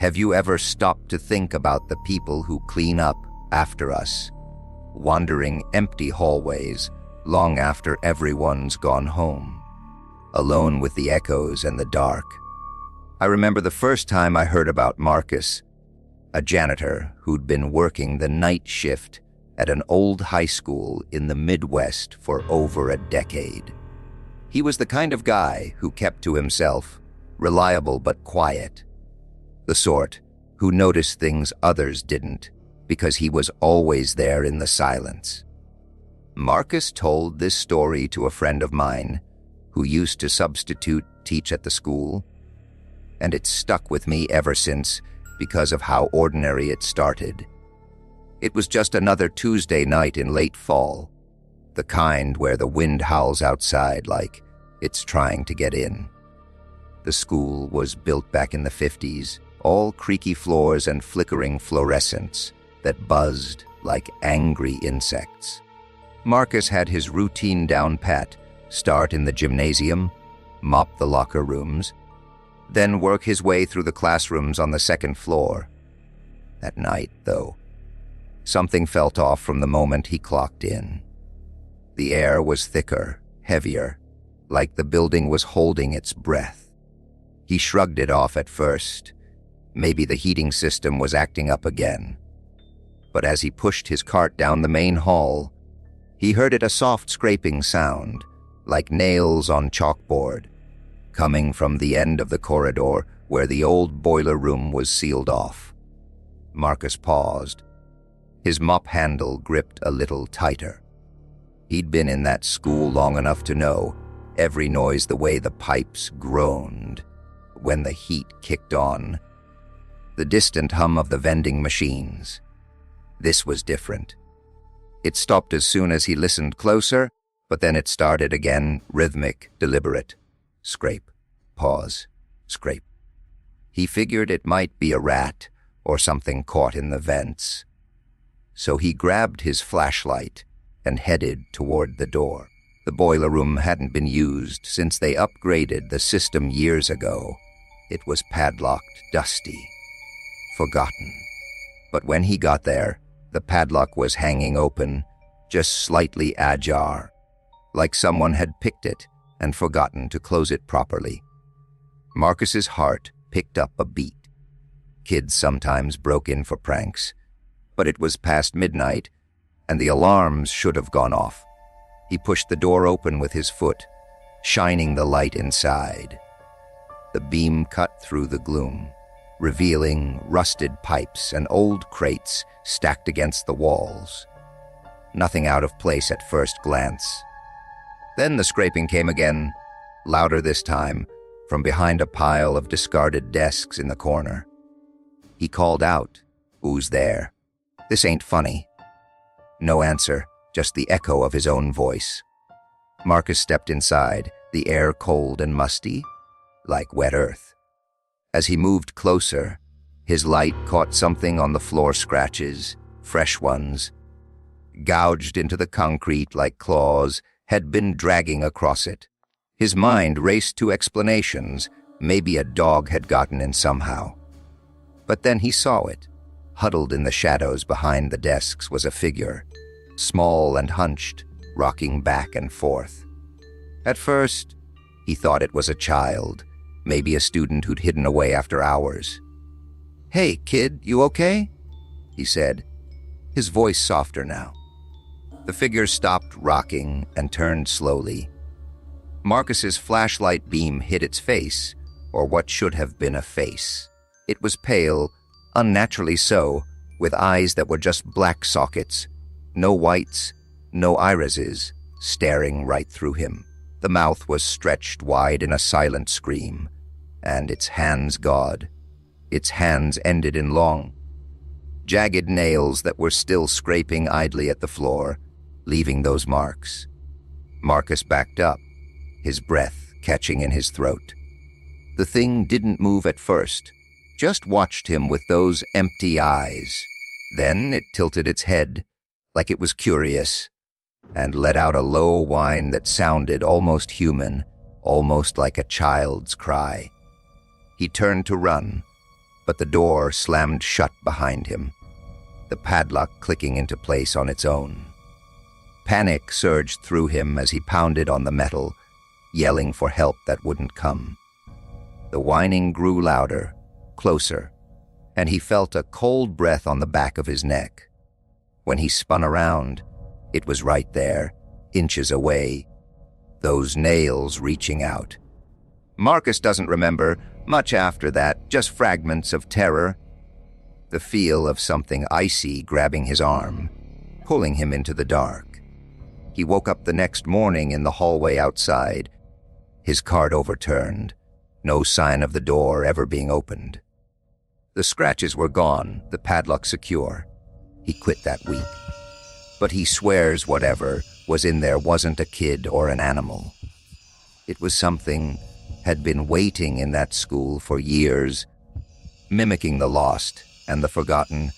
Have you ever stopped to think about the people who clean up after us, wandering empty hallways long after everyone's gone home, alone with the echoes and the dark? I remember the first time I heard about Marcus, a janitor who'd been working the night shift at an old high school in the Midwest for over a decade. He was the kind of guy who kept to himself, reliable but quiet, the sort who noticed things others didn't because he was always there in the silence. Marcus told this story to a friend of mine who used to substitute teach at the school, and it's stuck with me ever since because of how ordinary it started. It was just another Tuesday night in late fall, the kind where the wind howls outside like it's trying to get in. The school was built back in the 50s, all creaky floors and flickering fluorescents that buzzed like angry insects. Marcus had his routine down pat: start in the gymnasium, mop the locker rooms, then work his way through the classrooms on the second floor. That night, though, something felt off from the moment he clocked in. The air was thicker, heavier, like the building was holding its breath. He shrugged it off at first. Maybe the heating system was acting up again. But as he pushed his cart down the main hall, he heard it a soft scraping sound, like nails on chalkboard, coming from the end of the corridor where the old boiler room was sealed off. Marcus paused. His mop handle gripped a little tighter. He'd been in that school long enough to know every noise the way the pipes groaned when the heat kicked on, the distant hum of the vending machines. This was different. It stopped as soon as he listened closer, but then it started again, rhythmic, deliberate. Scrape, pause, scrape. He figured it might be a rat or something caught in the vents. So he grabbed his flashlight and headed toward the door. The boiler room hadn't been used since they upgraded the system years ago. It was padlocked, dusty, forgotten. But when he got there, the padlock was hanging open, just slightly ajar, like someone had picked it and forgotten to close it properly. Marcus's heart picked up a beat. Kids sometimes broke in for pranks, but it was past midnight, and the alarms should have gone off. He pushed the door open with his foot, shining the light inside. The beam cut through the gloom, revealing rusted pipes and old crates stacked against the walls. Nothing out of place at first glance. Then the scraping came again, louder this time, from behind a pile of discarded desks in the corner. He called out, "Who's there? This ain't funny." No answer, just the echo of his own voice. Marcus stepped inside, the air cold and musty, like wet earth. As he moved closer, his light caught something on the floor scratches, fresh ones. Gouged into the concrete like claws, had been dragging across it. His mind raced to explanations. Maybe a dog had gotten in somehow. But then he saw it. Huddled in the shadows behind the desks was a figure, small and hunched, rocking back and forth. At first, he thought it was a child, maybe a student who'd hidden away after hours. "Hey, kid, you okay?" he said, his voice softer now. The figure stopped rocking and turned slowly. Marcus's flashlight beam hit its face, or what should have been a face. It was pale, unnaturally so, with eyes that were just black sockets, no whites, no irises, staring right through him. The mouth was stretched wide in a silent scream, and its hands gawed. Its hands ended in long, jagged nails that were still scraping idly at the floor, leaving those marks. Marcus backed up, his breath catching in his throat. The thing didn't move at first, just watched him with those empty eyes. Then it tilted its head, like it was curious, and let out a low whine that sounded almost human, almost like a child's cry. He turned to run, but the door slammed shut behind him, the padlock clicking into place on its own. Panic surged through him as he pounded on the metal, yelling for help that wouldn't come. The whining grew louder, closer, and he felt a cold breath on the back of his neck. When he spun around, it was right there, inches away, those nails reaching out. Marcus doesn't remember much after that, just fragments of terror. The feel of something icy grabbing his arm, pulling him into the dark. He woke up the next morning in the hallway outside, his cart overturned, no sign of the door ever being opened. The scratches were gone, the padlock secure. He quit that week. But he swears whatever was in there wasn't a kid or an animal. It was something had been waiting in that school for years, mimicking the lost and the forgotten,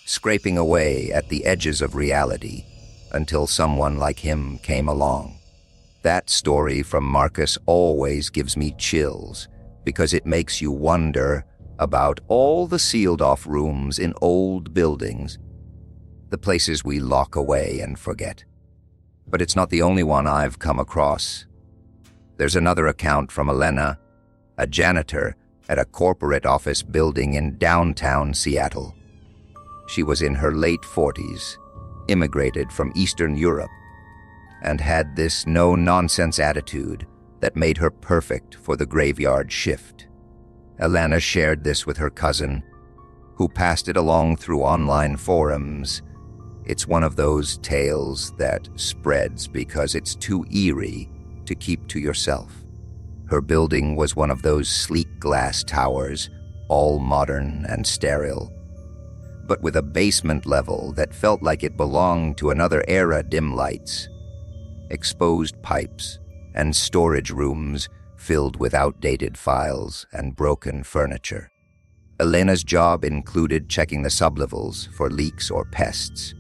scraping away at the edges of reality until someone like him came along. That story from Marcus always gives me chills because it makes you wonder about all the sealed-off rooms in old buildings, the places we lock away and forget. But it's not the only one I've come across. There's another account from Elena, a janitor at a corporate office building in downtown Seattle. She was in her late 40s, immigrated from Eastern Europe, and had this no-nonsense attitude that made her perfect for the graveyard shift. Elena shared this with her cousin, who passed it along through online forums. It's one of those tales that spreads because it's too eerie to keep to yourself. Her building was one of those sleek glass towers, all modern and sterile, but with a basement level that felt like it belonged to another era. Dim lights, exposed pipes, and storage rooms filled with outdated files and broken furniture. Elena's job included checking the sublevels for leaks or pests,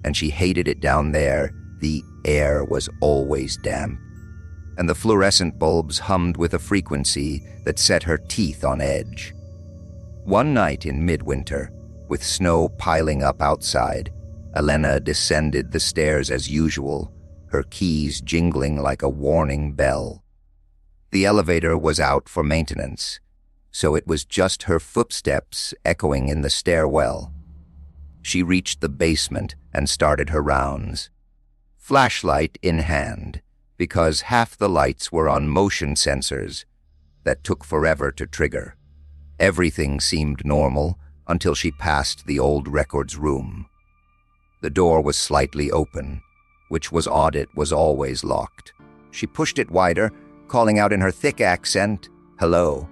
and she hated it down there. The air was always damp, and the fluorescent bulbs hummed with a frequency that set her teeth on edge. One night in midwinter, with snow piling up outside, Elena descended the stairs as usual, her keys jingling like a warning bell. The elevator was out for maintenance, so it was just her footsteps echoing in the stairwell. She reached the basement and started her rounds, flashlight in hand, because half the lights were on motion sensors that took forever to trigger. Everything seemed normal until she passed the old records room. The door was slightly open, which was odd. It was always locked. She pushed it wider, calling out in her thick accent, "Hello."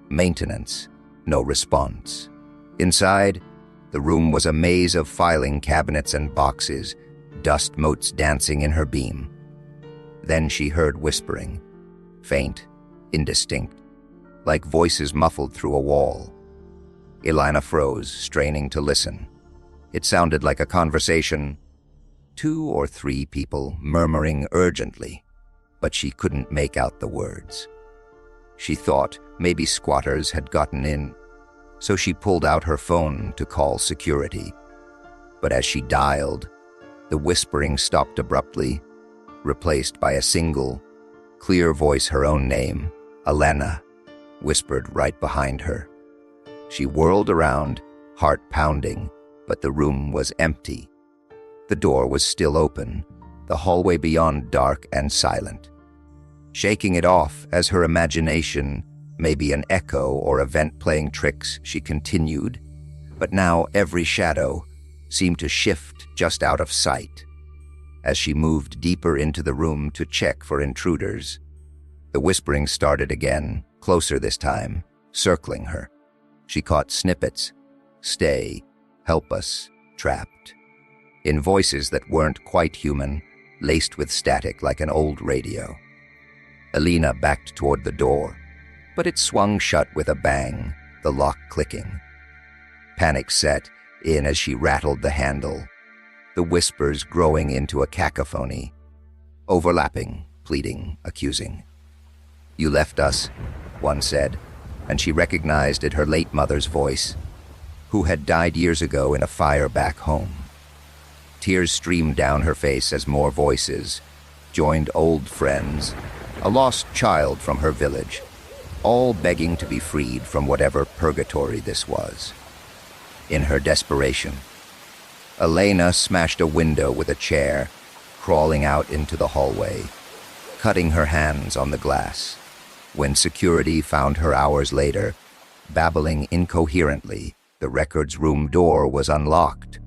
Maintenance. No response. Inside, the room was a maze of filing cabinets and boxes, dust motes dancing in her beam. Then she heard whispering, faint, indistinct, like voices muffled through a wall. Elena froze, straining to listen. It sounded like a conversation, 2 or 3 people murmuring urgently, but she couldn't make out the words. She thought maybe squatters had gotten in, so she pulled out her phone to call security. But as she dialed, the whispering stopped abruptly, replaced by a single, clear voice. Her own name, Elena, whispered right behind her. She whirled around, heart pounding, but the room was empty. The door was still open, the hallway beyond dark and silent. Shaking it off as her imagination, maybe an echo or a vent playing tricks, she continued, but now every shadow seemed to shift just out of sight. As she moved deeper into the room to check for intruders, the whispering started again, closer this time, circling her. She caught snippets, "Stay, help us, trapped," in voices that weren't quite human, laced with static like an old radio. Elena backed toward the door, but it swung shut with a bang, the lock clicking. Panic set in as she rattled the handle, the whispers growing into a cacophony, overlapping, pleading, accusing. "You left us," one said, and she recognized it her late mother's voice, who had died years ago in a fire back home. Tears streamed down her face as more voices joined old friends, a lost child from her village, all begging to be freed from whatever purgatory this was. In her desperation, Elena smashed a window with a chair, crawling out into the hallway, cutting her hands on the glass. When security found her hours later, babbling incoherently, the records room door was unlocked.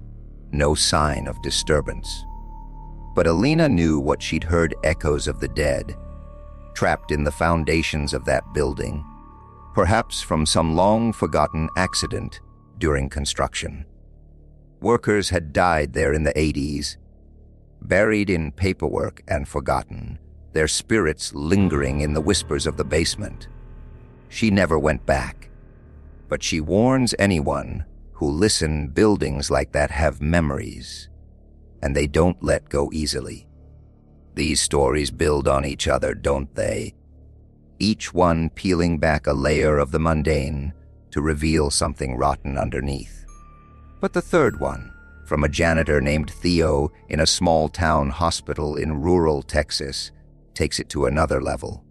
No sign of disturbance. But Elena knew what she'd heard echoes of the dead, trapped in the foundations of that building, perhaps from some long-forgotten accident during construction. Workers had died there in the 80s, buried in paperwork and forgotten, their spirits lingering in the whispers of the basement. She never went back, but she warns anyone who listen buildings like that have memories, and they don't let go easily. These stories build on each other, don't they? Each one peeling back a layer of the mundane to reveal something rotten underneath. But the third one, from a janitor named Theo in a small-town hospital in rural Texas, takes it to another level.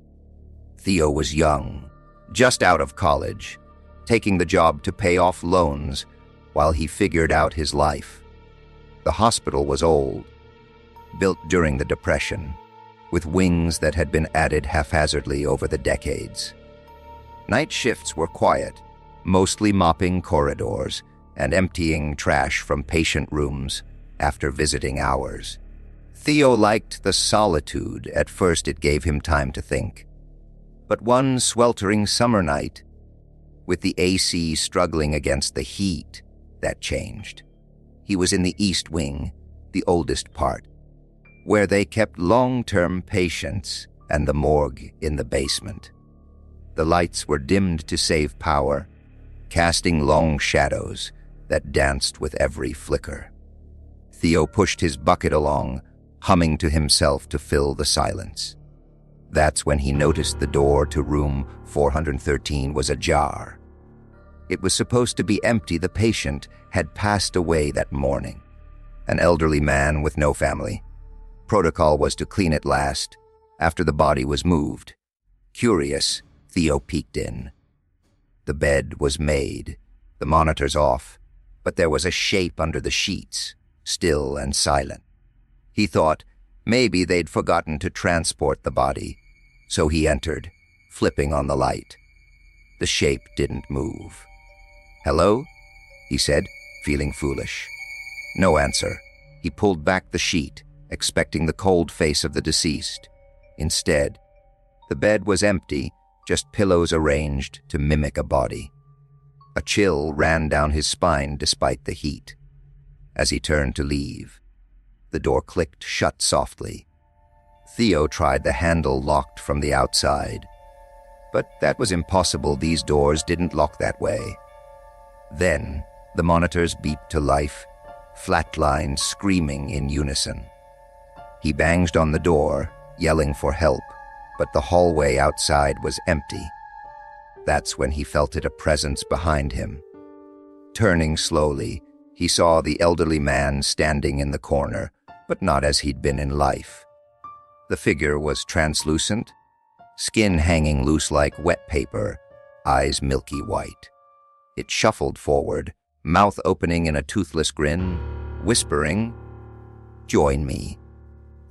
Theo was young, just out of college, taking the job to pay off loans while he figured out his life. The hospital was old, built during the Depression, with wings that had been added haphazardly over the decades. Night shifts were quiet, mostly mopping corridors and emptying trash from patient rooms after visiting hours. Theo liked the solitude. At first it gave him time to think. But one sweltering summer night, with the AC struggling against the heat, that changed. He was in the East Wing, the oldest part, where they kept long-term patients, and the morgue in the basement. The lights were dimmed to save power, casting long shadows that danced with every flicker. Theo pushed his bucket along, humming to himself to fill the silence. That's when he noticed the door to room 413 was ajar. It was supposed to be empty. The patient had passed away that morning. An elderly man with no family. Protocol was to clean it last, after the body was moved. Curious, Theo peeked in. The bed was made, the monitors off, but there was a shape under the sheets, still and silent. He thought maybe they'd forgotten to transport the body, so he entered, flipping on the light. The shape didn't move. "Hello?" he said, feeling foolish. No answer. He pulled back the sheet, expecting the cold face of the deceased. Instead, the bed was empty, just pillows arranged to mimic a body. A chill ran down his spine despite the heat. As he turned to leave, the door clicked shut softly. Theo tried the handle locked from the outside, but that was impossible. These doors didn't lock that way. Then, the monitors beeped to life, flatlined, screaming in unison. He banged on the door, yelling for help, but the hallway outside was empty. That's when he felt a presence behind him. Turning slowly, he saw the elderly man standing in the corner, but not as he'd been in life. The figure was translucent, skin hanging loose like wet paper, eyes milky white. It shuffled forward, mouth opening in a toothless grin, whispering, "Join me."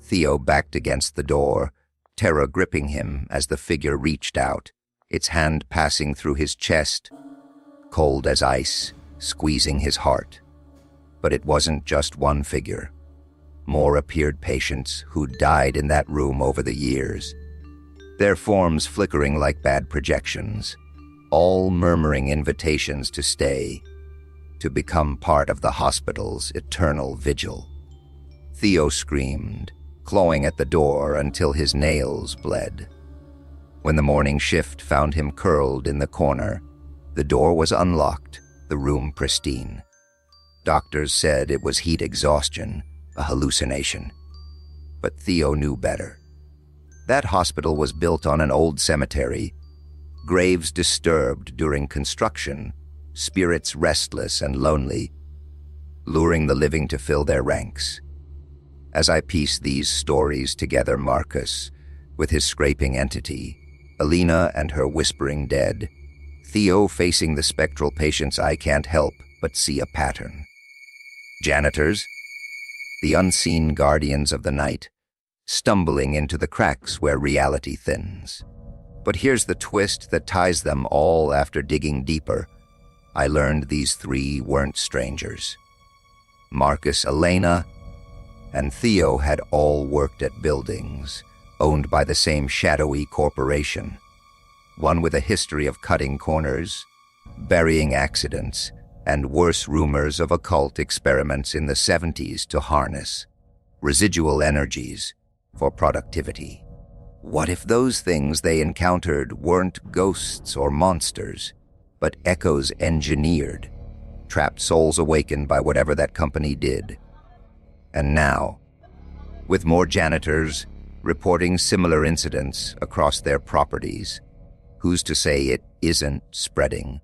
Theo backed against the door, terror gripping him as the figure reached out, its hand passing through his chest, cold as ice, squeezing his heart. But it wasn't just one figure. More appeared, patients who'd died in that room over the years, their forms flickering like bad projections, all murmuring invitations to stay, to become part of the hospital's eternal vigil. Theo screamed, clawing at the door until his nails bled. When the morning shift found him curled in the corner, the door was unlocked, the room pristine. Doctors said it was heat exhaustion, a hallucination. But Theo knew better. That hospital was built on an old cemetery, graves disturbed during construction, spirits restless and lonely, luring the living to fill their ranks. As I piece these stories together, Marcus, with his scraping entity, Elena and her whispering dead, Theo facing the spectral patients, I can't help but see a pattern. Janitors, the unseen guardians of the night, stumbling into the cracks where reality thins. But here's the twist that ties them all. After digging deeper, I learned these three weren't strangers. Marcus, Elena, and Theo had all worked at buildings owned by the same shadowy corporation, one with a history of cutting corners, burying accidents, and worse rumors of occult experiments in the 70s to harness residual energies for productivity. What if those things they encountered weren't ghosts or monsters, but echoes engineered, trapped souls awakened by whatever that company did? And now, with more janitors reporting similar incidents across their properties, who's to say it isn't spreading?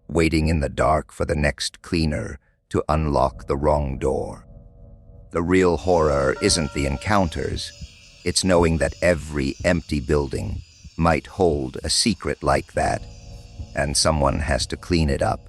Waiting in the dark for the next cleaner to unlock the wrong door. The real horror isn't the encounters, it's knowing that every empty building might hold a secret like that, and someone has to clean it up.